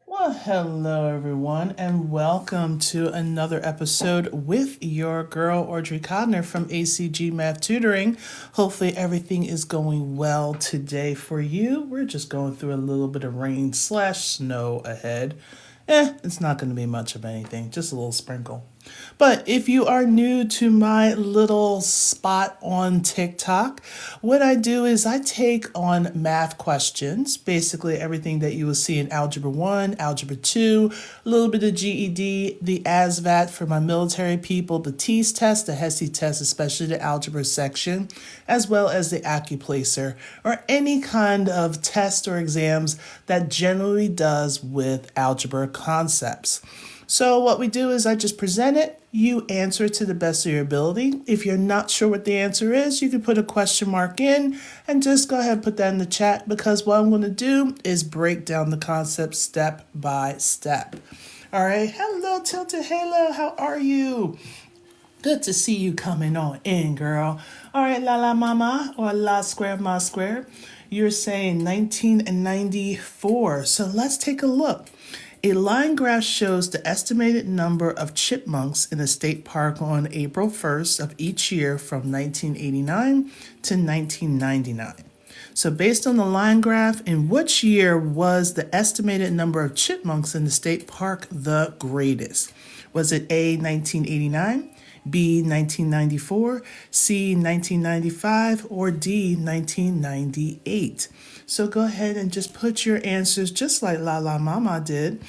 Well, hello everyone, and welcome to another episode with your girl Audrey Codner from ACG Math Tutoring. Hopefully, everything is going well today for you. We're just going through a little bit of rain/snow ahead. It's not going to be much of anything, just a little sprinkle. But if you are new to my little spot on TikTok, what I do is I take on math questions, basically everything that you will see in Algebra 1, Algebra 2, a little bit of GED, the ASVAB for my military people, the TEAS test, the HESI test, especially the Algebra section, as well as the ACCUPLACER, or any kind of test or exams that generally does with algebra concepts. So what we do is I just present it, you answer it to the best of your ability. If you're not sure what the answer is, you can put a question mark in and just go ahead and put that in the chat, because what I'm going to do is break down the concept step by step. All right, hello Tilted Halo, how are you? Good to see you coming on in, girl. All right, la la mama, or la square ma square. You're saying 1994. So let's take a look. A line graph shows the estimated number of chipmunks in a state park on April 1st of each year from 1989 to 1999. So based on the line graph, in which year was the estimated number of chipmunks in the state park the greatest? Was it A, 1989, B, 1994, C, 1995, or D, 1998? So go ahead and just put your answers just like La La Mama did.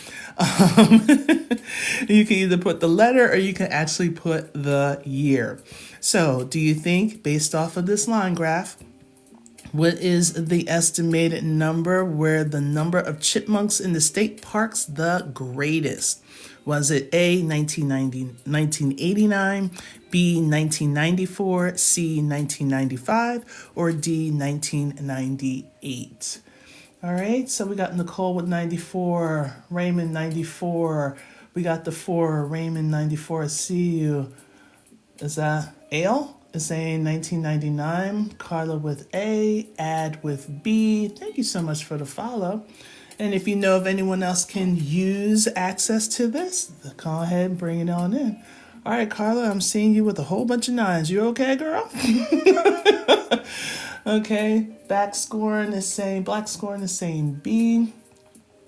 You can either put the letter or you can actually put the year. So do you think, based off of this line graph, what is the estimated number where the number of chipmunks in the state parks the greatest? Was it A, 1989, B, 1994, C, 1995, or D, 1998? All right, so we got Nicole with 94, Raymond 94. We got the 4, Raymond 94. I see you. Is that Ale? Is saying 1999. Carla with A, Ad with B. Thank you so much for the follow. And if you know if anyone else can use access to this, go ahead and bring it on in. All right, Carla, I'm seeing you with a whole bunch of 9s. You okay, girl? Okay, black scoring is saying B.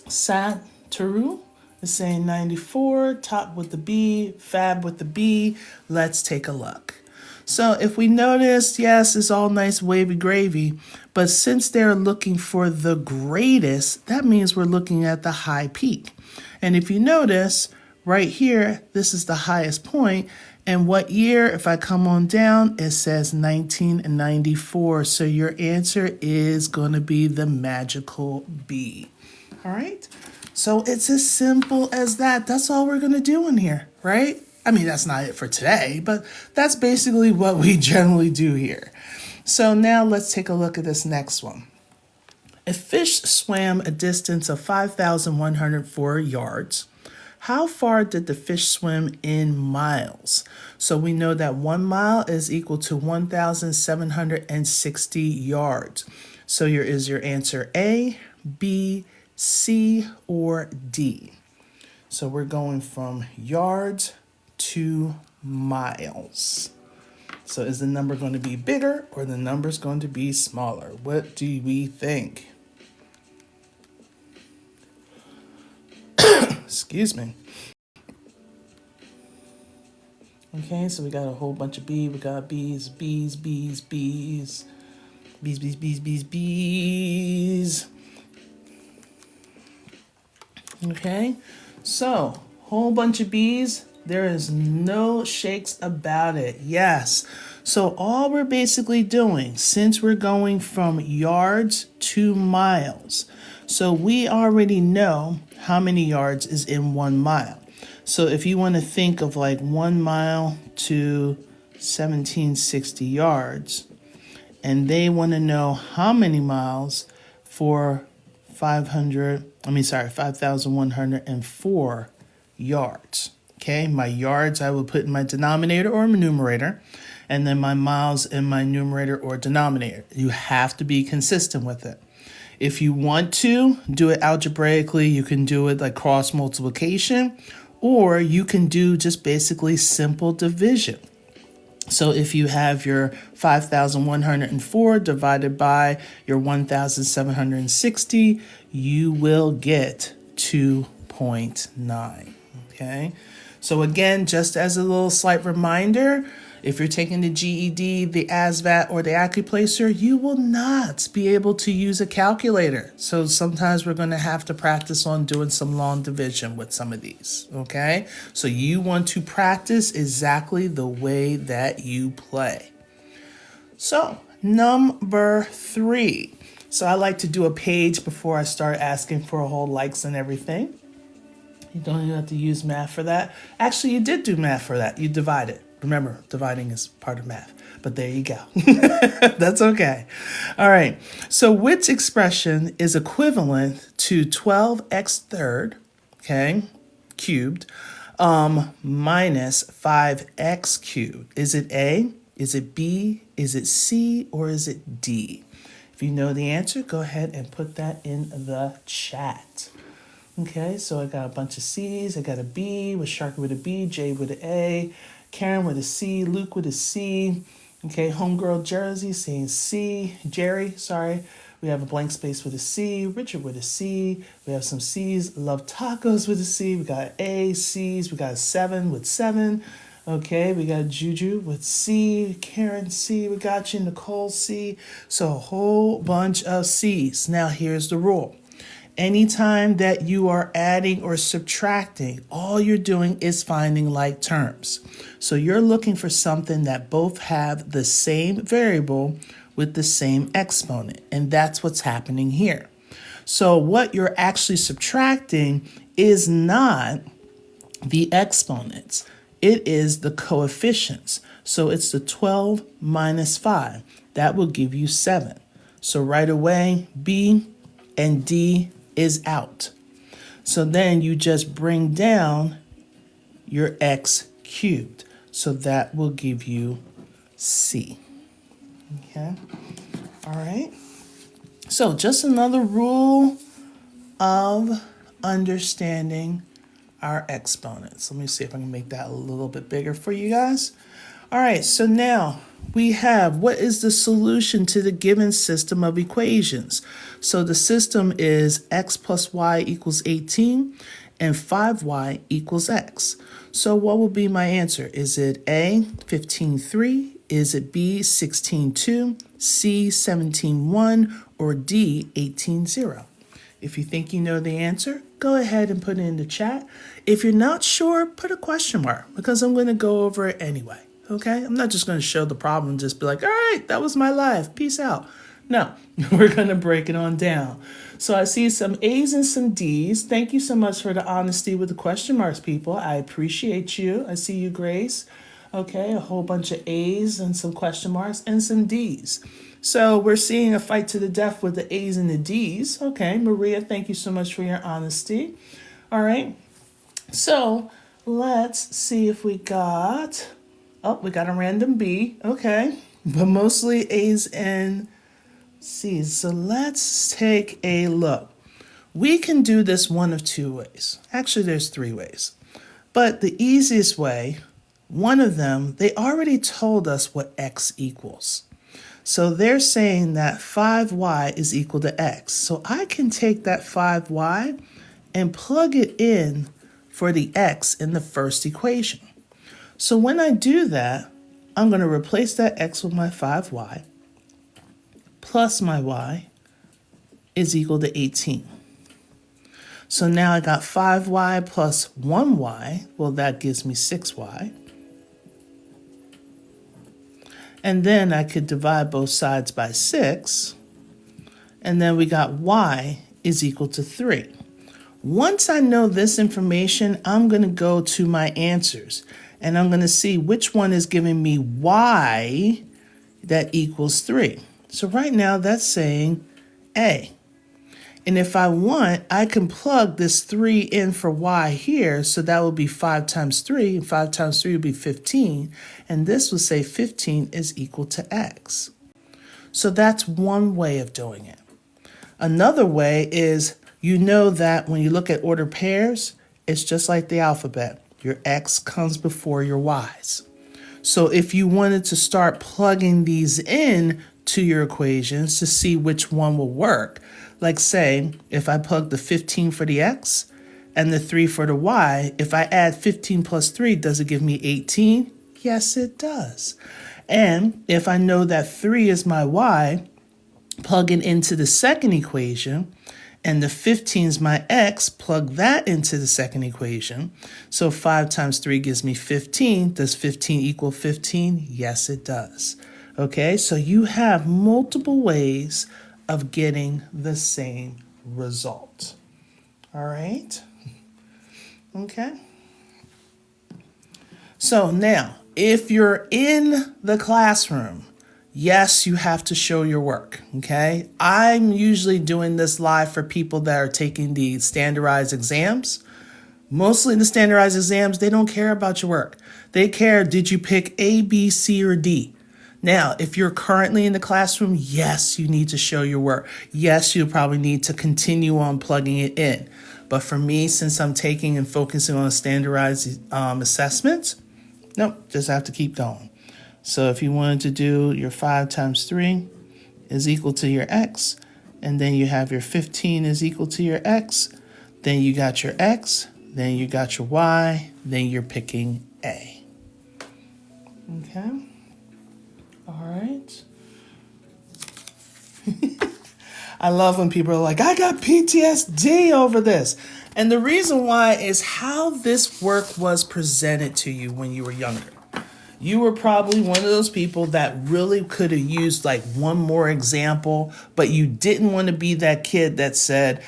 Sat Taru is saying 94. Top with the B, Fab with the B. Let's take a look. So if we notice, yes, it's all nice wavy gravy, but since they're looking for the greatest, that means we're looking at the high peak. And if you notice, right here, this is the highest point. And what year, if I come on down, it says 1994. So your answer is going to be the magical B. All right? So it's as simple as that. That's all we're going to do in here, right? I mean, that's not it for today, but that's basically what we generally do here. So now let's take a look at this next one. A fish swam a distance of 5,104 yards. How far did the fish swim in miles? So we know that 1 mile is equal to 1,760 yards. So is your answer A, B, C, or D? So we're going from yards to miles. So is the number going to be bigger or the number's going to be smaller? What do we think? Excuse me. Okay, so we got a whole bunch of B. We got B's, B's, B's, B's, B's, B's, B's, B's, B's. Okay, so whole bunch of B's. There is no shakes about it. Yes. So all we're basically doing, since we're going from yards to miles, so we already know how many yards is in 1 mile. So if you want to think of like 1 mile to 1760 yards, and they want to know how many miles for 5,104 yards. Okay, my yards I will put in my denominator or my numerator, and then my miles in my numerator or denominator. You have to be consistent with it. If you want to do it algebraically, you can do it like cross multiplication, or you can do just basically simple division. So if you have your 5,104 divided by your 1,760, you will get 2.9, okay? So again, just as a little slight reminder, if you're taking the GED, the ASVAB, or the ACCUPLACER, you will not be able to use a calculator. So sometimes we're going to have to practice on doing some long division with some of these, okay? So you want to practice exactly the way that you play. So number 3. So I like to do a page before I start asking for a whole likes and everything. You don't even have to use math for that. Actually, you did do math for that. You divided. Remember, dividing is part of math, but there you go. That's okay. All right. So which expression is equivalent to 12x third, okay, cubed, minus 5x cubed? Is it A? Is it B? Is it C? Or is it D? If you know the answer, go ahead and put that in the chat. Okay, so I got a bunch of C's. I got a B with Sharky with a B, J with an A, Karen with a C, Luke with a C. Okay, homegirl Jersey saying C, Jerry, sorry. We have a blank space with a C, Richard with a C. We have some C's, love tacos with a C. We got A, C's, we got a 7 with 7. Okay, we got Juju with C, Karen C, we got you, Nicole C. So a whole bunch of C's. Now here's the rule. Anytime that you are adding or subtracting, all you're doing is finding like terms. So you're looking for something that both have the same variable with the same exponent, and that's what's happening here. So what you're actually subtracting is not the exponents. It is the coefficients. So it's the 12 minus 5. That will give you 7. So right away, B and D is out. So then you just bring down your x cubed. So that will give you C. Okay. All right. So just another rule of understanding our exponents. Let me see if I can make that a little bit bigger for you guys. All right. So now we have, what is the solution to the given system of equations? So the system is x plus y equals 18 and 5y equals x. So what will be my answer? Is it A, 15.3? Is it B, 16.2? C, 17.1? Or D, 18.0? If you think you know the answer, go ahead and put it in the chat. If you're not sure, put a question mark because I'm going to go over it anyway. Okay, I'm not just going to show the problem and just be like, all right, that was my life. Peace out. No, we're going to break it on down. So I see some A's and some D's. Thank you so much for the honesty with the question marks, people. I appreciate you. I see you, Grace. Okay, a whole bunch of A's and some question marks and some D's. So we're seeing a fight to the death with the A's and the D's. Okay, Maria, thank you so much for your honesty. All right, so let's see if we got... Oh, we got a random B, okay, but mostly A's and C's. So let's take a look. We can do this one of two ways. Actually, there's 3 ways. But the easiest way, one of them, they already told us what x equals. So they're saying that 5y is equal to x. So I can take that 5y and plug it in for the x in the first equation. So when I do that, I'm going to replace that x with my 5y plus my y is equal to 18. So now I got 5y plus 1y. Well, that gives me 6y. And then I could divide both sides by 6. And then we got y is equal to 3. Once I know this information, I'm going to go to my answers. And I'm going to see which one is giving me y that equals 3. So right now that's saying A. And if I want, I can plug this 3 in for y here. So that would be 5 times 3. And 5 times 3 would be 15. And this would say 15 is equal to x. So that's one way of doing it. Another way is, you know that when you look at ordered pairs, it's just like the alphabet. Your X comes before your Y's. So if you wanted to start plugging these in to your equations to see which one will work, like say, if I plug the 15 for the X and the 3 for the Y, if I add 15 plus 3, does it give me 18? Yes, it does. And if I know that 3 is my Y, plug it into the second equation, and the 15 is my X, plug that into the second equation. So 5 times 3 gives me 15. Does 15 equal 15? Yes, it does. Okay, so you have multiple ways of getting the same result. All right? Okay. So now, if you're in the classroom, yes, you have to show your work, okay? I'm usually doing this live for people that are taking the standardized exams. Mostly the standardized exams, they don't care about your work. They care, did you pick A, B, C, or D? Now, if you're currently in the classroom, yes, you need to show your work. Yes, you'll probably need to continue on plugging it in. But for me, since I'm taking and focusing on standardized assessments, nope, just have to keep going. So if you wanted to do your 5 times 3 is equal to your X, and then you have your 15 is equal to your X, then you got your X, then you got your Y, then you're picking A. Okay. All right. I love when people are like, I got PTSD over this. And the reason why is how this work was presented to you when you were younger. You were probably one of those people that really could have used like one more example, but you didn't want to be that kid that said,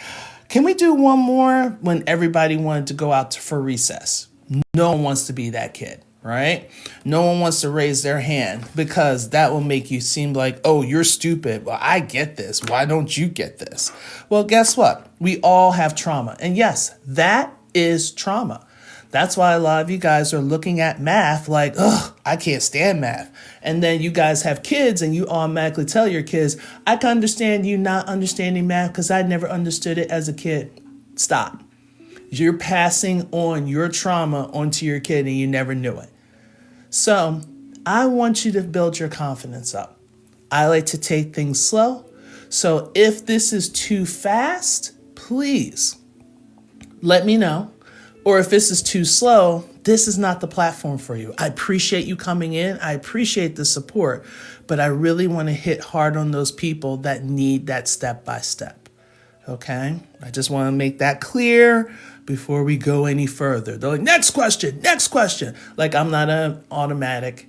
can we do one more, when everybody wanted to go out for recess? No one wants to be that kid, right? No one wants to raise their hand because that will make you seem like, oh, you're stupid. Well, I get this. Why don't you get this? Well, guess what? We all have trauma. And yes, that is trauma. That's why a lot of you guys are looking at math like, ugh, I can't stand math. And then you guys have kids and you automatically tell your kids, I can understand you not understanding math because I never understood it as a kid. Stop. You're passing on your trauma onto your kid and you never knew it. So I want you to build your confidence up. I like to take things slow. So if this is too fast, please let me know. Or if this is too slow, this is not the platform for you. I appreciate you coming in. I appreciate the support, but I really want to hit hard on those people that need that step by step. Okay? I just want to make that clear before we go any further. They're like, next question, next question. Like, I'm not an automatic.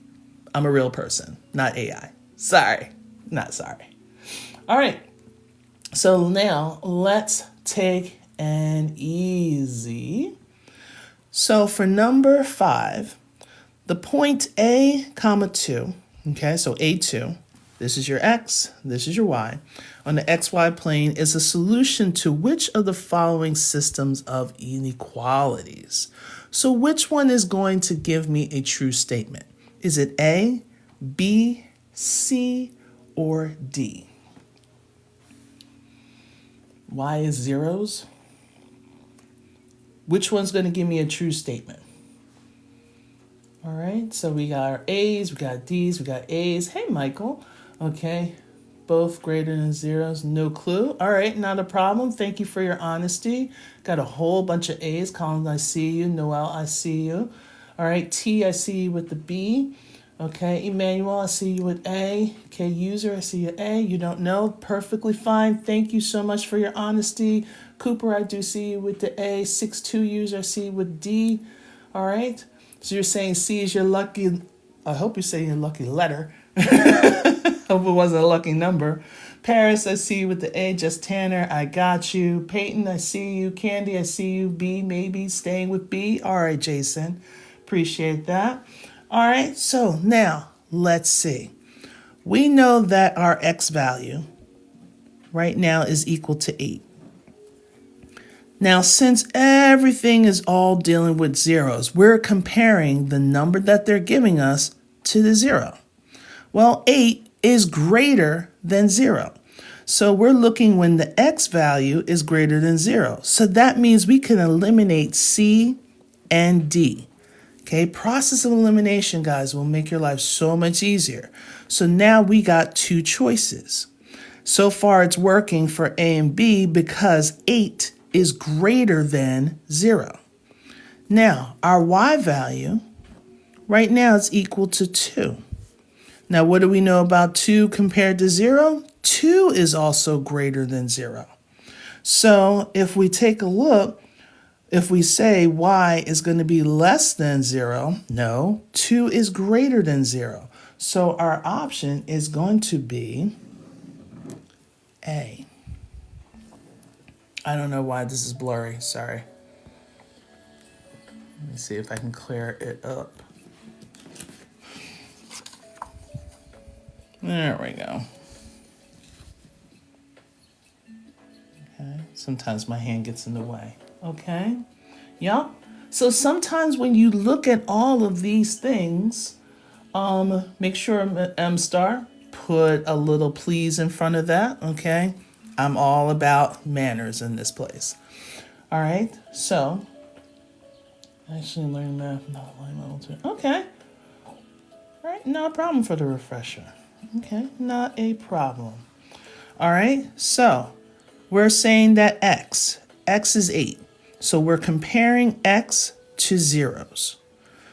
I'm a real person, not AI. Sorry, not sorry. All right. So now let's take an easy. So for number 5, the point A, comma 2, okay, so A2, this is your X, this is your Y, on the XY plane is a solution to which of the following systems of inequalities? So which one is going to give me a true statement? Is it A, B, C, or D? Y is zeros. Which one's going to give me a true statement? All right, so we got our A's, we got D's, we got A's. Hey, Michael. Okay, both greater than zeros, no clue. All right, not a problem. Thank you for your honesty. Got a whole bunch of A's. Colin, I see you. Noel, I see you. All right, T, I see you with the B. Okay, Emmanuel, I see you with A. Okay, user, I see you A. You don't know. Perfectly fine. Thank you so much for your honesty. Cooper, I do see you with the A. 6'2" user, I see you with D. All right. So you're saying C is your lucky, I hope you're saying your lucky letter. Hope it wasn't a lucky number. Paris, I see you with the A. Just Tanner, I got you. Peyton, I see you. Candy, I see you. B, maybe staying with B. All right, Jason. Appreciate that. All right, so now let's see. We know that our X value right now is equal to 8. Now, since everything is all dealing with zeros, we're comparing the number that they're giving us to the 0. Well, 8 is greater than 0. So we're looking when the x value is greater than 0. So that means we can eliminate C and D. Okay, process of elimination, guys, will make your life so much easier. So now we got two choices. So far it's working for A and B because 8 is greater than 0. Now, our y value right now is equal to 2. Now, what do we know about 2 compared to 0? 2 is also greater than 0. So if we take a look, if we say y is going to be less than 0, no, 2 is greater than 0. So our option is going to be A. I don't know why this is blurry, sorry. Let me see if I can clear it up. There we go. Okay, sometimes my hand gets in the way. Okay, yep. So sometimes when you look at all of these things, make sure M star, put a little please in front of that, okay? I'm all about manners in this place. All right, so, actually learn math, not line level 2. Okay, all right, no problem for the refresher. Okay, not a problem. All right, so we're saying that x is 8. So we're comparing x to zeros.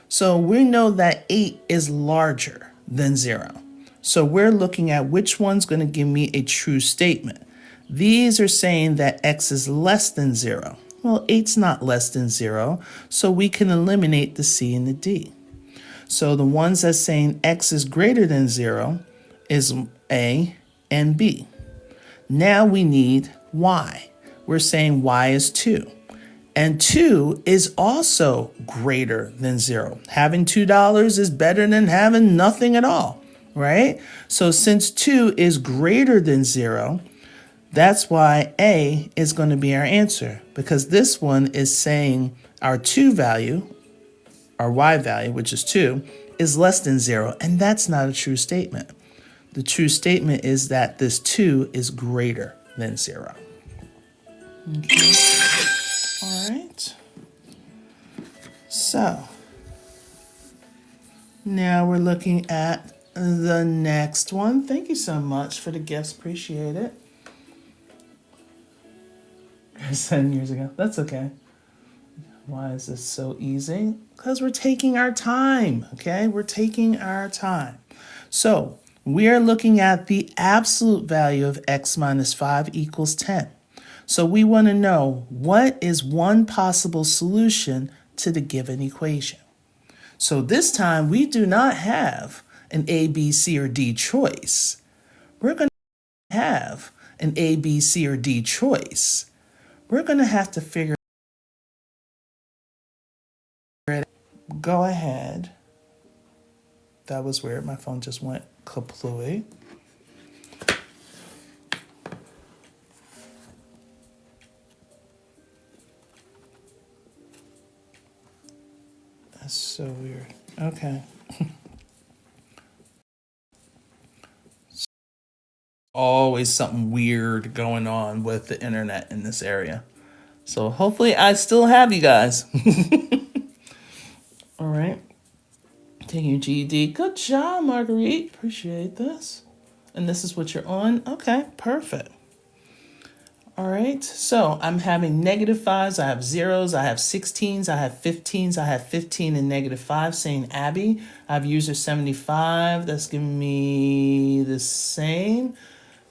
So we know that 8 is larger than 0. So we're looking at which one's going to give me a true statement. These are saying that x is less than 0. Well, 8's not less than 0, so we can eliminate the C and the D. So the ones that's saying x is greater than 0 is A and B. Now we need y. We're saying y is 2. And 2 is also greater than 0. Having $2 is better than having nothing at all, right? So since 2 is greater than 0, that's why A is going to be our answer, because this one is saying our 2 value, our y value, which is 2, is less than 0, and that's not a true statement. The true statement is that this 2 is greater than 0. Okay. All right. So now we're looking at the next one. Thank you so much for the gifts. Appreciate it. 7 years ago. That's okay. Why is this so easy? Because we're taking our time. Okay, we're taking our time. So we are looking at the absolute value of x minus 5 equals 10. So we want to know what is one possible solution to the given equation. So this time we do not have an A, B, C, or D choice. We're going to have an A, B, C, or D choice. We're going to have to figure it out. Go ahead. That was weird. My phone just went kaploy. That's so weird. Okay. Always something weird going on with the internet in this area. So hopefully I still have you guys. All right. Taking your GED. Good job, Marguerite. Appreciate this. And this is what you're on? Okay, perfect. All right, so I'm having -5s, I have 0s, I have 16s, I have 15s, I have 15 and -5, saying Abby. I have user 75, that's giving me the same.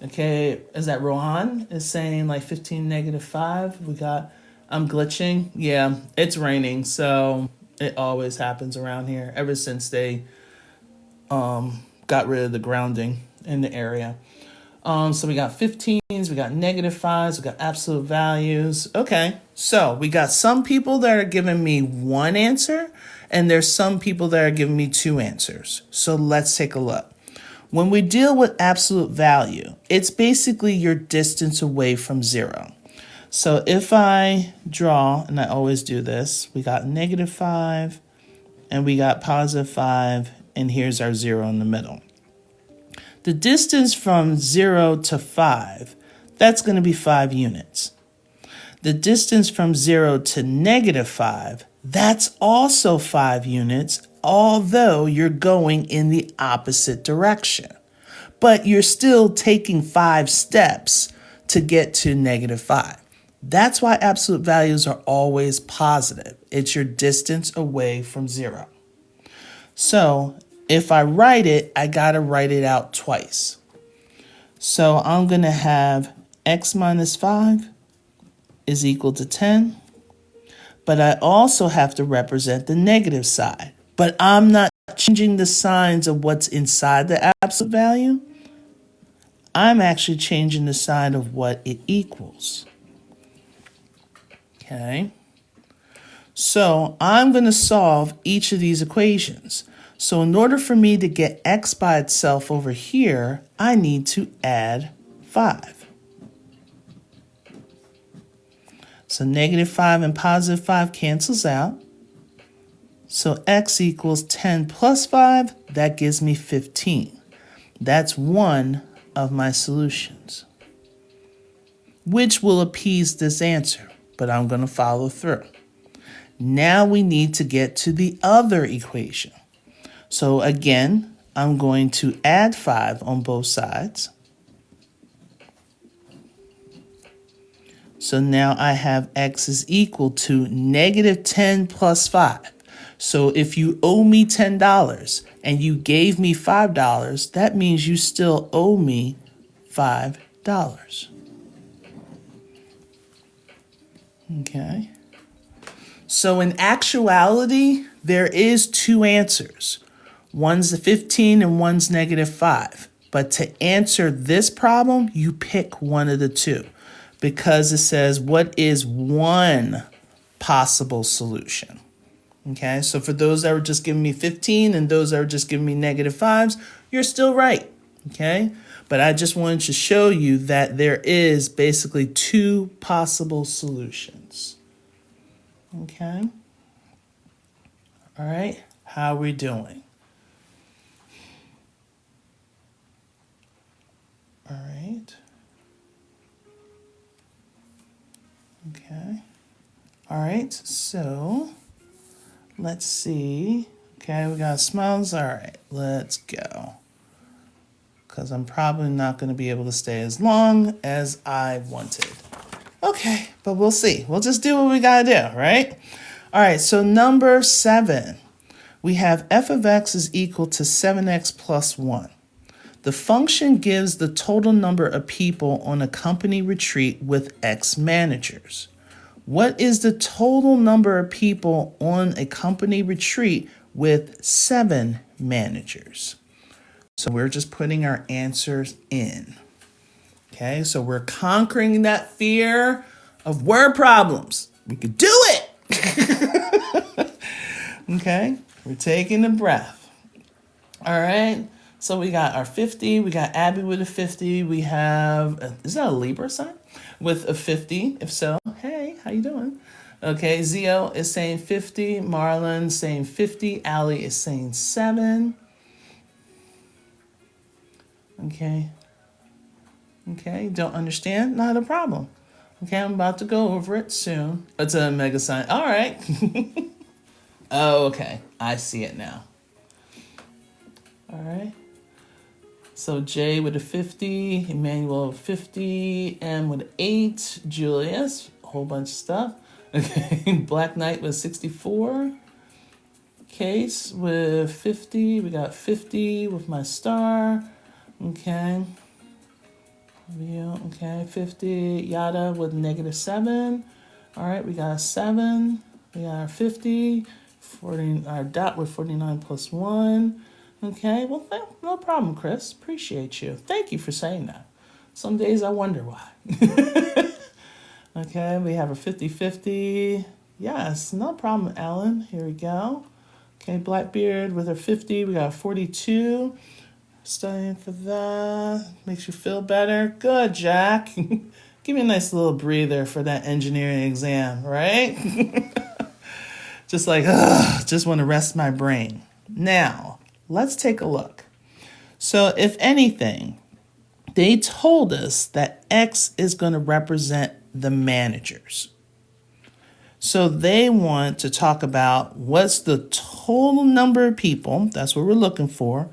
Okay, is that Rohan is saying like 15 -5? We got, I'm glitching. Yeah, it's raining, so it always happens around here ever since they got rid of the grounding in the area. So we got 15s, we got -5s, we got absolute values. Okay, so we got some people that are giving me one answer, and there's some people that are giving me two answers. So let's take a look. When we deal with absolute value, it's basically your distance away from 0. So if I draw, and I always do this, we got -5, and we got +5, and here's our 0 in the middle. The distance from 0 to 5 That's going to be 5 units. The distance from 0 to -5, that's also 5 units, although you're going in the opposite direction. But you're still taking 5 steps to get to -5. That's why absolute values are always positive. It's your distance away from 0. So if I write it, I got to write it out twice. So I'm going to have x minus 5 is equal to 10. But I also have to represent the negative side. But I'm not changing the signs of what's inside the absolute value. I'm actually changing the sign of what it equals. Okay. So I'm going to solve each of these equations. So in order for me to get x by itself over here, I need to add 5. So -5 and +5 cancels out. So x equals 10 plus 5, that gives me 15. That's one of my solutions, which will appease this answer, but I'm going to follow through. Now we need to get to the other equation. So again, I'm going to add 5 on both sides. So now I have x is equal to -10 plus 5. So if you owe me $10 and you gave me $5, that means you still owe me $5. Okay. So in actuality, there is 2 answers. One's the 15 and one's -5. But to answer this problem, you pick one of the 2. Because it says, what is one possible solution? Okay, so for those that were just giving me 15 and those that were just giving me -5s, you're still right, okay? But I just wanted to show you that there is basically 2 possible solutions, okay? All right, how are we doing? All right. Okay. All right, so let's see. Okay, we got smiles. All right, let's go. Because I'm probably not going to be able to stay as long as I wanted. Okay, but we'll see. We'll just do what we got to do, right? All right, so number 7. We have f of x is equal to 7x plus 1. The function gives the total number of people on a company retreat with X managers. What is the total number of people on a company retreat with 7 managers? So we're just putting our answers in. Okay, so we're conquering that fear of word problems. We could do it. Okay, we're taking a breath. All right. So we got our 50, we got Abby with a 50, we have, is that a Libra sign? With a 50, if so, hey, how you doing? Okay, Zio is saying 50, Marlon saying 50, Allie is saying 7. Okay, don't understand? Not a problem. Okay, I'm about to go over it soon. It's a mega sign, all right. Oh, okay, I see it now. All right. So Jay with a 50, Emmanuel with 50, M with 8, Julius, a whole bunch of stuff. Okay, Black Knight with 64, Case with 50, we got 50 with my star. Okay, okay, 50, Yada with -7. All right, we got a 7, we got our 50, 40, our dot with 49 plus 1. Okay, well, no problem, Chris. Appreciate you. Thank you for saying that. Some days I wonder why. Okay, we have a 50-50. Yes, no problem, Alan. Here we go. Okay, Blackbeard with her 50. We got a 42. Studying for that. Makes you feel better. Good, Jack. Give me a nice little breather for that engineering exam, right? Just like, just want to rest my brain. Now, let's take a look. So if anything, they told us that X is going to represent the managers. So they want to talk about what's the total number of people, that's what we're looking for,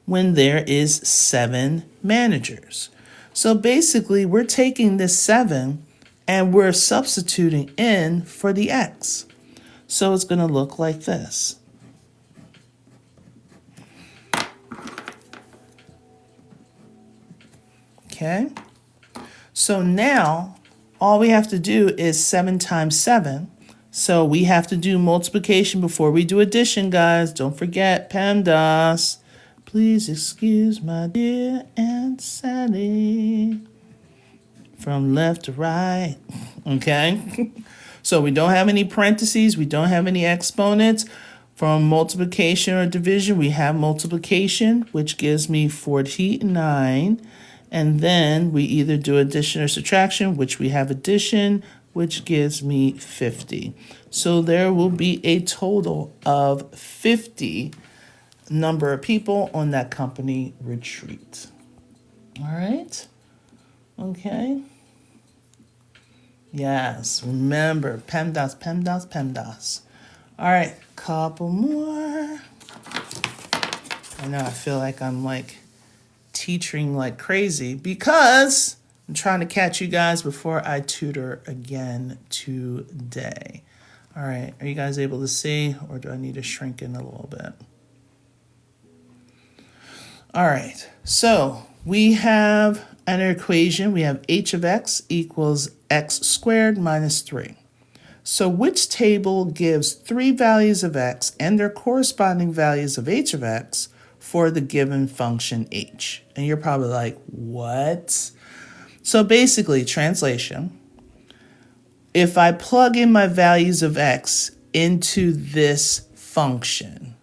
when there is 7 managers. So basically, we're taking this 7 and we're substituting in for the X. So it's going to look like this. Okay, so now all we have to do is 7 times 7. So we have to do multiplication before we do addition, guys. Don't forget PEMDAS. Please excuse my dear Aunt Sally. From left to right. Okay, so we don't have any parentheses. We don't have any exponents. From multiplication or division, we have multiplication, which gives me 49. And then we either do addition or subtraction, which we have addition, which gives me 50. So there will be a total of 50 number of people on that company retreat. All right. Okay. Yes, remember, PEMDAS, PEMDAS, PEMDAS. All right, couple more. I know, I feel like I'm like teaching like crazy because I'm trying to catch you guys before I tutor again today. All right, are you guys able to see, or do I need to shrink in a little bit? All right, so we have an equation. We have h of x equals x squared minus 3. So which table gives 3 values of x and their corresponding values of h of x for the given function h? And you're probably like, what? So basically, translation, if I plug in my values of x into this function,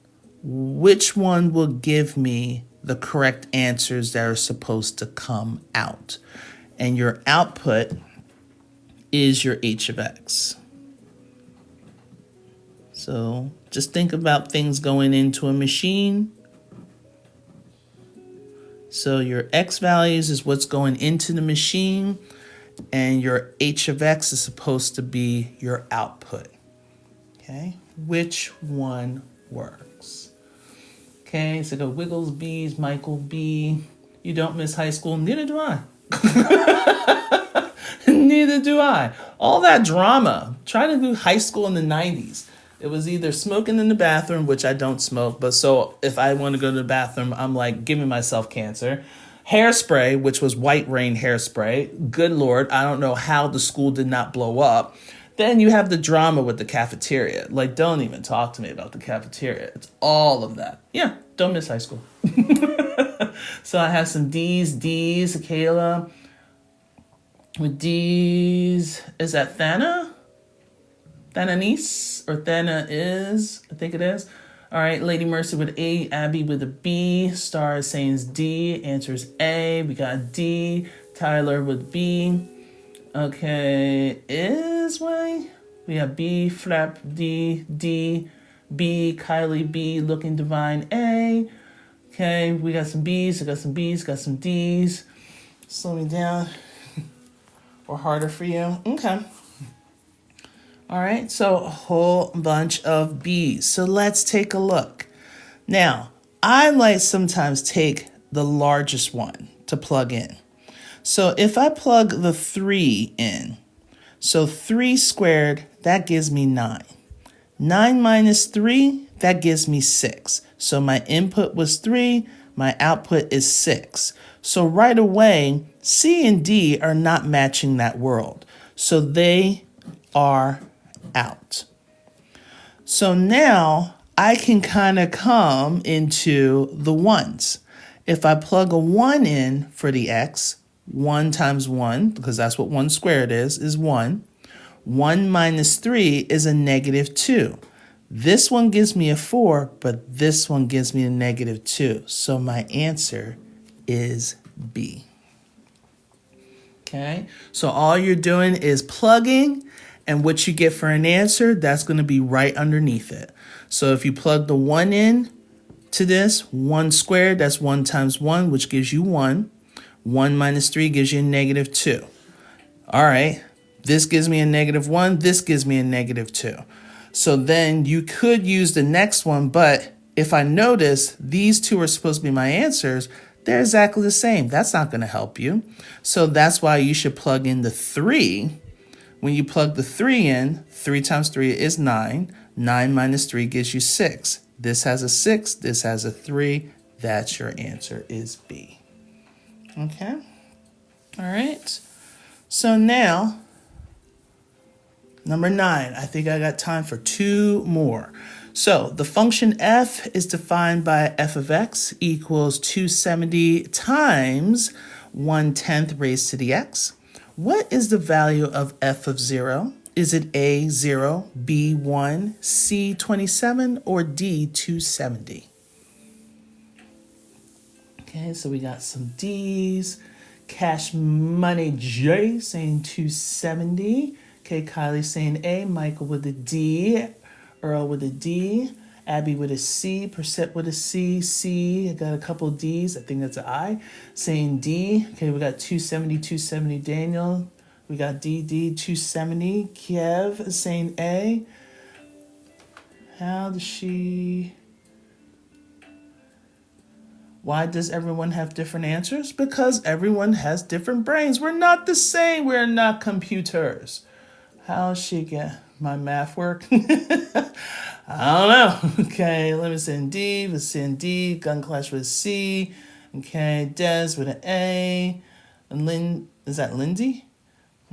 which one will give me the correct answers that are supposed to come out? And your output is your h of x. So just think about things going into a machine. So your x values is what's going into the machine, and your h of x is supposed to be your output. Okay, which one works? Okay, so go Wiggles B's, Michael B. You don't miss high school, neither do I. Neither do I. All that drama, trying to do high school in the 90s. It was either smoking in the bathroom, which I don't smoke, but so if I want to go to the bathroom, I'm like giving myself cancer. Hairspray, which was White Rain hairspray. Good Lord, I don't know how the school did not blow up. Then you have the drama with the cafeteria. Like, don't even talk to me about the cafeteria. It's all of that. Yeah, don't miss high school. So I have some D's, Kayla. With D's, is that Thana? Thananis or Thana is, I think it is. All right, Lady Mercy with A, Abby with a B, Star is saying D, answer is A. We got D, Tyler with B. Okay, is way. We have B, Flap D, D, B, Kylie B, Looking Divine A. Okay, we got some B's, I got some B's, got some D's. Slow me down. Or harder for you. Okay. All right, so a whole bunch of B's. So let's take a look. Now, I like sometimes take the largest one to plug in. So if I plug the 3 in, so 3 squared, that gives me 9. 9 minus 3, that gives me 6. So my input was 3, my output is 6. So right away, C and D are not matching that world. So they are out. So now I can kind of come into the ones. If I plug a 1 in for the x, 1 times 1, because that's what 1 squared is 1. 1 minus 3 is a negative 2. This one gives me a 4, but this one gives me a negative 2. So my answer is B. Okay, so all you're doing is plugging, and what you get for an answer, that's going to be right underneath it. So if you plug the 1 in to this, 1 squared, that's 1 times 1, which gives you 1. 1 minus 3 gives you a negative 2. All right, this gives me a negative 1. This gives me a negative 2. So then you could use the next one, but if I notice these two are supposed to be my answers, they're exactly the same. That's not going to help you. So that's why you should plug in the 3. When you plug the 3 in, 3 times 3 is 9. 9 minus 3 gives you 6. This has a 6. This has a 3. That's your answer is B. Okay. All right. So now, number 9. I think I got time for 2 more. So the function f is defined by f of x equals 270 times 1/10 raised to the x. What is the value of f of 0? Is it A, 0, B, 1, C, 27, or D, 270? Okay, so we got some D's. Cash Money J saying 270. Okay, Kylie saying A, Michael with a D, Earl with a D, Abby with a C, Percent with a C, I got a couple of D's, I think that's an I, saying D. Okay, we got 270, Daniel. We got D, 270. Kiev is saying A. How does she... Why does everyone have different answers? Because everyone has different brains. We're not the same. We're not computers. How does she get my math work? I don't know. Okay, let me send D. Let's send D. Gun Clash with C. Okay, Des with an A. And Lynn, is that Lindsay?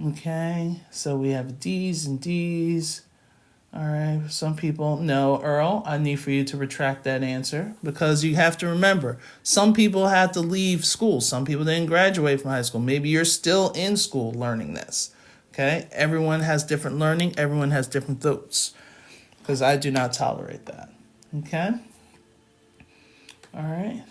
Okay, so we have D's and D's. All right, some people, no, Earl, I need for you to retract that answer because you have to remember, some people had to leave school. Some people didn't graduate from high school. Maybe you're still in school learning this, okay? Everyone has different learning. Everyone has different thoughts because I do not tolerate that, okay? All right.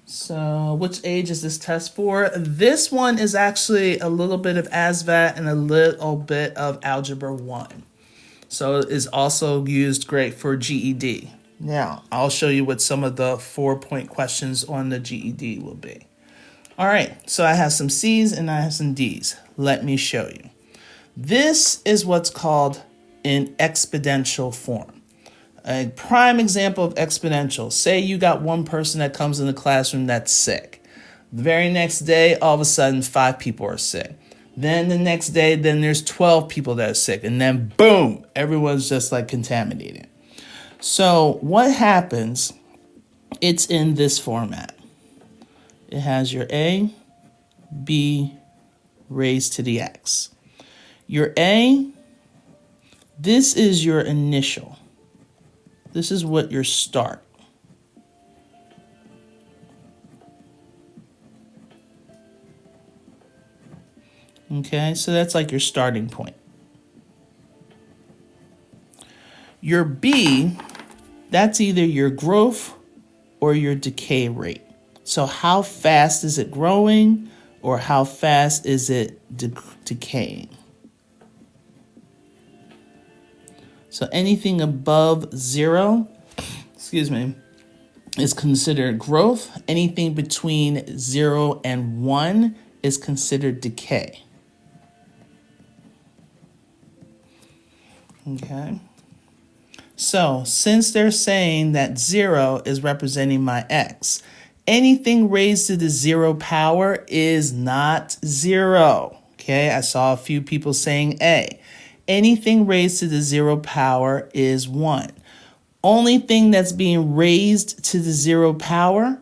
So which age is this test for? This one is actually a little bit of ASVAB and a little bit of Algebra 1. So it's also used great for GED. Now, I'll show you what some of the 4-point questions on the GED will be. All right, so I have some C's and I have some D's. Let me show you. This is what's called an exponential form. A prime example of exponential. Say you got one person that comes in the classroom that's sick. The very next day, all of a sudden, 5 people are sick. Then the next day, then there's 12 people that are sick. And then boom, everyone's just like contaminated. So what happens, it's in this format. It has your A, B, raised to the X. Your A, this is your initial. This is what your start. Okay, so that's like your starting point. Your B, that's either your growth or your decay rate. So how fast is it growing or how fast is it decaying? So anything above 0, is considered growth. Anything between 0 and 1 is considered decay. Okay. So since they're saying that 0 is representing my X, anything raised to the 0 power is not 0. Okay, I saw a few people saying A. Anything raised to the 0 power is 1. Only thing that's being raised to the 0 power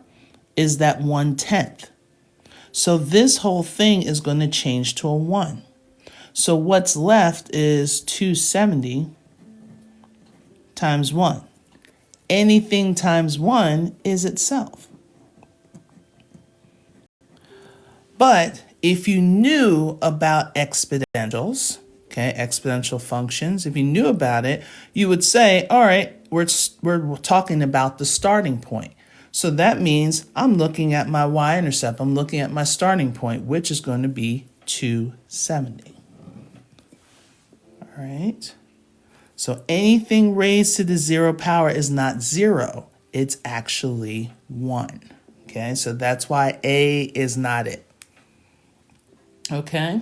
is that 1/10. So this whole thing is going to change to a 1. So what's left is 270 times 1. Anything times 1 is itself. But if you knew about exponentials, okay, exponential functions, if you knew about it, you would say, all right, we're talking about the starting point. So that means I'm looking at my y-intercept. I'm looking at my starting point, which is going to be 270. All right. So anything raised to the 0 power is not 0. It's actually 1. Okay, so that's why A is not it. Okay,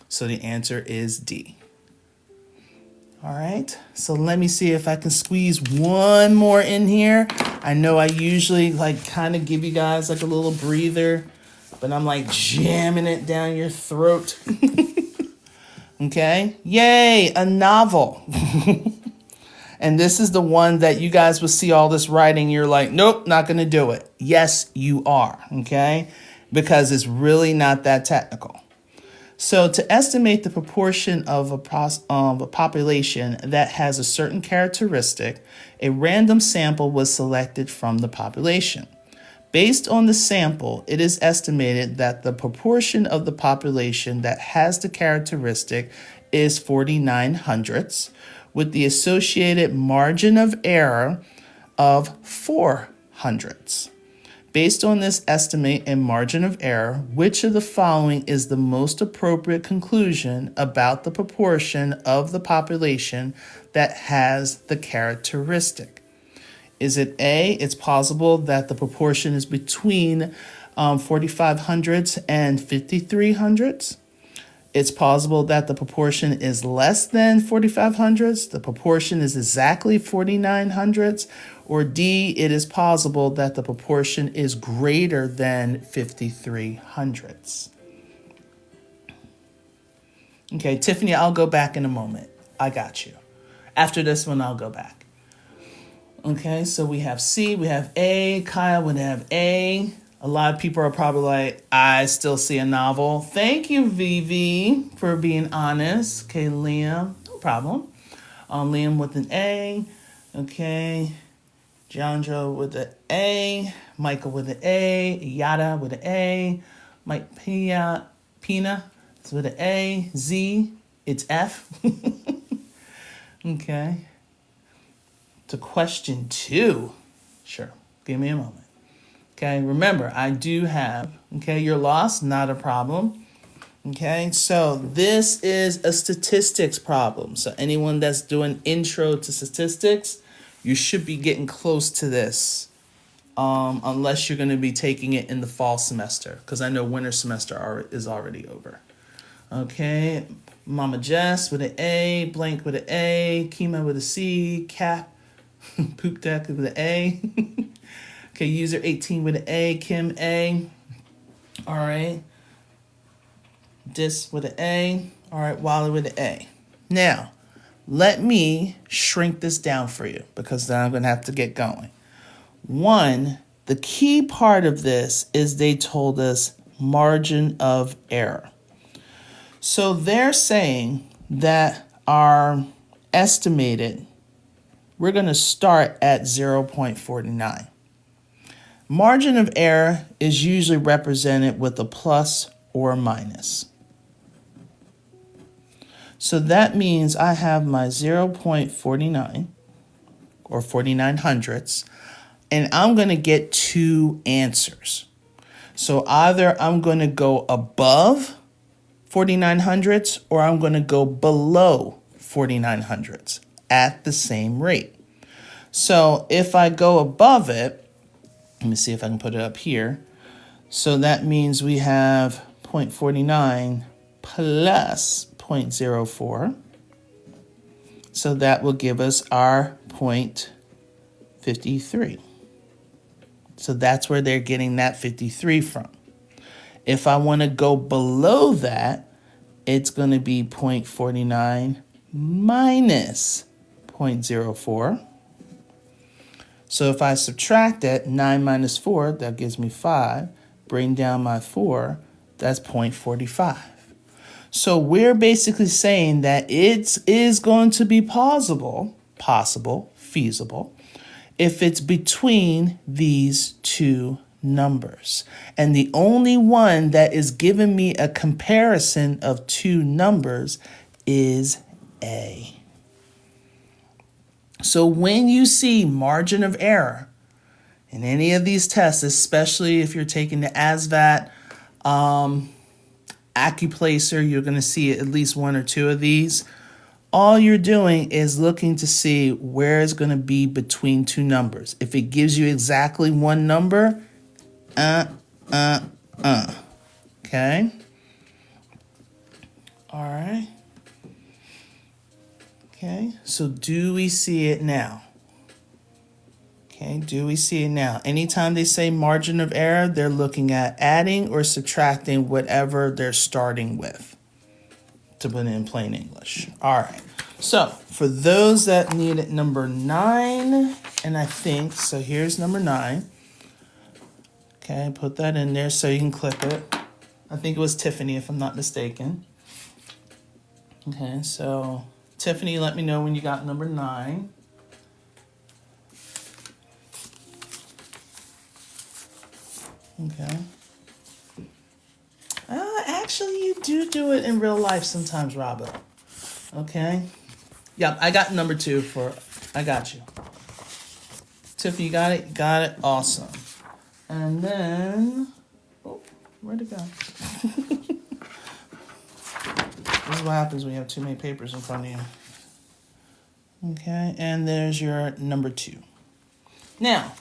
so the answer is D. All right, so let me see if I can squeeze one more in here. I know I usually like kind of give you guys like a little breather, but I'm like jamming it down your throat. Okay, yay, a novel. And this is the one that you guys will see all this writing. You're like, nope, not going to do it. Yes, you are. Okay, because it's really not that technical. So to estimate the proportion of a population that has a certain characteristic, a random sample was selected from the population. Based on the sample, it is estimated that the proportion of the population that has the characteristic is 49 hundredths, with the associated margin of error of 4 hundredths. Based on this estimate and margin of error, which of the following is the most appropriate conclusion about the proportion of the population that has the characteristic? Is it A, it's possible that the proportion is between 45 hundredths and 53 hundredths? It's possible that the proportion is less than 45 hundredths, the proportion is exactly 49 hundredths, or D, it is possible that the proportion is greater than 53 hundredths. Okay, Tiffany, I'll go back in a moment. I got you. After this one, I'll go back. Okay, so we have C, we have A, Kyle would have A. A lot of people are probably like, I still see a novel. Thank you, Vivi, for being honest. Okay, Liam, no problem. Liam with an A. Okay, Jandro with an A. Michael with an A. Yada with an A. Mike Pina it's with an A. Z, it's F. Okay. To question 2. Sure, give me a moment. Okay, remember, I do have, okay, you're lost, not a problem. Okay, so this is a statistics problem. So anyone that's doing intro to statistics, you should be getting close to this, unless you're going to be taking it in the fall semester, because I know winter semester is already over. Okay, Mama Jess with an A, Blank with an A, Kima with a C, Cap, Poop Deck with an A. Okay, user 18 with an A, Kim A. All right. Dis with an A. All right, Wally with an A. Now, let me shrink this down for you because then I'm going to have to get going. One, the key part of this is they told us margin of error. So they're saying that our estimated, we're going to start at 0.49. Margin of error is usually represented with a plus or a minus. So that means I have my 0.49 or 49 hundredths, and I'm going to get 2 answers. So either I'm going to go above 49 hundredths or I'm going to go below 49 hundredths at the same rate. So if I go above it, let me see if I can put it up here. So that means we have 0.49 plus 0.04. So that will give us our 0.53. So that's where they're getting that 53 from. If I want to go below that, it's going to be 0.49 minus 0.04. So if I subtract that, 9 minus 4, that gives me 5. Bring down my 4, that's 0.45. So we're basically saying that it is going to be possible, feasible, if it's between these 2 numbers. And the only one that is giving me a comparison of 2 numbers is A. So when you see margin of error in any of these tests, especially if you're taking the ASVAB, ACCUPLACER, you're going to see at least 1 or 2 of these. All you're doing is looking to see where it's going to be between 2 numbers. If it gives you exactly 1 number, Okay. All right. Okay, so do we see it now? Okay, do we see it now? Anytime they say margin of error, they're looking at adding or subtracting whatever they're starting with, to put it in plain English. All right, so for those that needed number 9, and I think, so here's number 9. Okay, put that in there so you can click it. I think it was Tiffany, if I'm not mistaken. Okay, so Tiffany, let me know when you got number 9. Okay. Actually, you do it in real life sometimes, Robbo. Okay. Yep, I got number 2 I got you. Tiffany, you got it? You got it? Awesome. And then, oh, where'd it go? This is what happens when you have too many papers in front of you. Okay, and there's your number 2. Now,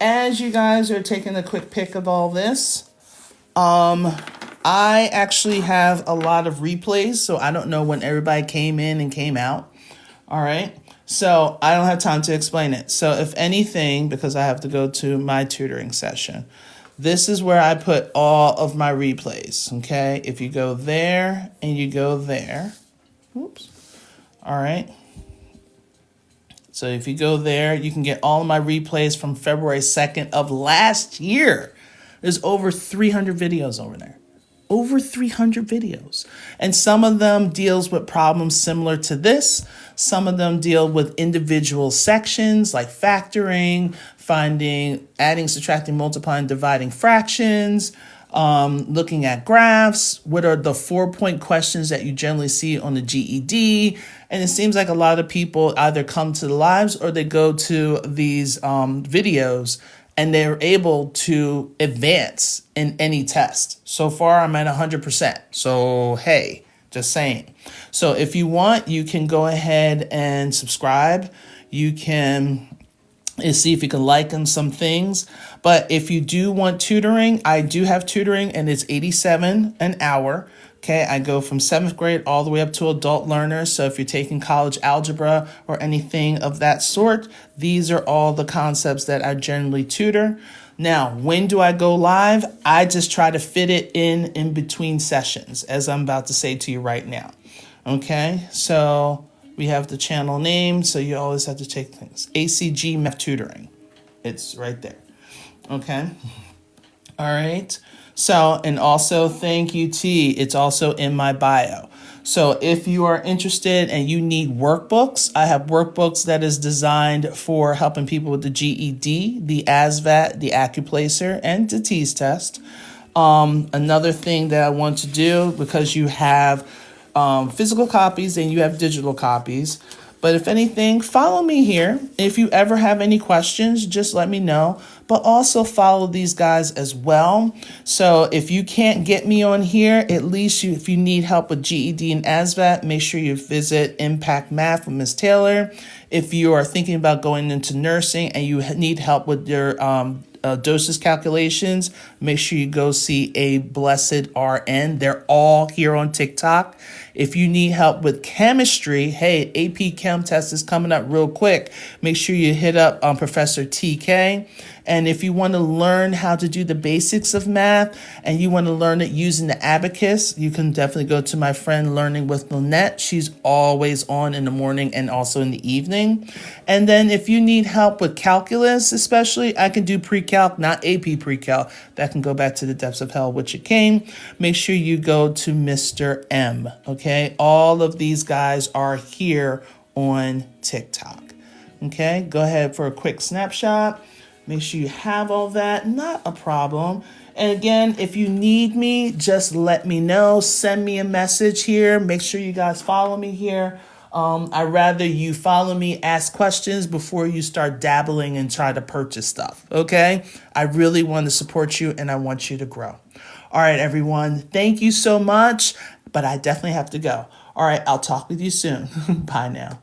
as you guys are taking a quick pick of all this, I actually have a lot of replays, so I don't know when everybody came in and came out. All right, so I don't have time to explain it. So if anything, because I have to go to my tutoring session, this is where I put all of my replays, okay? If you go there and you go there, oops, all right. So if you go there, you can get all of my replays from February 2nd of last year. There's over 300 videos over there. Over 300 videos. And some of them deals with problems similar to this. Some of them deal with individual sections like factoring, finding, adding, subtracting, multiplying, dividing fractions, looking at graphs, what are the 4-point questions that you generally see on the GED. And it seems like a lot of people either come to the lives or they go to these videos and they're able to advance in any test. So far, I'm at 100%. So, hey, just saying. So if you want, you can go ahead and subscribe. You can see if you can liken some things. But if you do want tutoring, I do have tutoring and it's $87 an hour. Okay, I go from 7th grade all the way up to adult learners. So if you're taking college algebra or anything of that sort, these are all the concepts that I generally tutor. Now, when do I go live? I just try to fit it in between sessions, as I'm about to say to you right now. Okay, so we have the channel name, so you always have to check things. ACG Math Tutoring. It's right there. Okay. All right. So, and also thank you, T. It's also in my bio. So if you are interested and you need workbooks, I have workbooks that is designed for helping people with the GED, the ASVAB, the ACCUPLACER, and the TEAS test. Another thing that I want to do, because you have physical copies and you have digital copies. But if anything, follow me here. If you ever have any questions, just let me know. But also follow these guys as well. So if you can't get me on here, at least if you need help with GED and ASVAB, make sure you visit Impact Math with Ms. Taylor. If you are thinking about going into nursing and you need help with your doses calculations, make sure you go see A Blessed RN. They're all here on TikTok. If you need help with chemistry, hey, AP Chem test is coming up real quick. Make sure you hit up Professor TK. And if you want to learn how to do the basics of math and you want to learn it using the abacus, you can definitely go to my friend Learning with Lynette. She's always on in the morning and also in the evening. And then if you need help with calculus, especially, I can do pre-calc, not AP pre-calc. That can go back to the depths of hell, which it came. Make sure you go to Mr. M, okay? All of these guys are here on TikTok, okay? Go ahead for a quick snapshot. Make sure you have all that, not a problem. And again, if you need me, just let me know. Send me a message here. Make sure you guys follow me here. I'd rather you follow me, ask questions before you start dabbling and try to purchase stuff, okay? I really want to support you and I want you to grow. All right, everyone. Thank you so much, but I definitely have to go. All right, I'll talk with you soon. Bye now.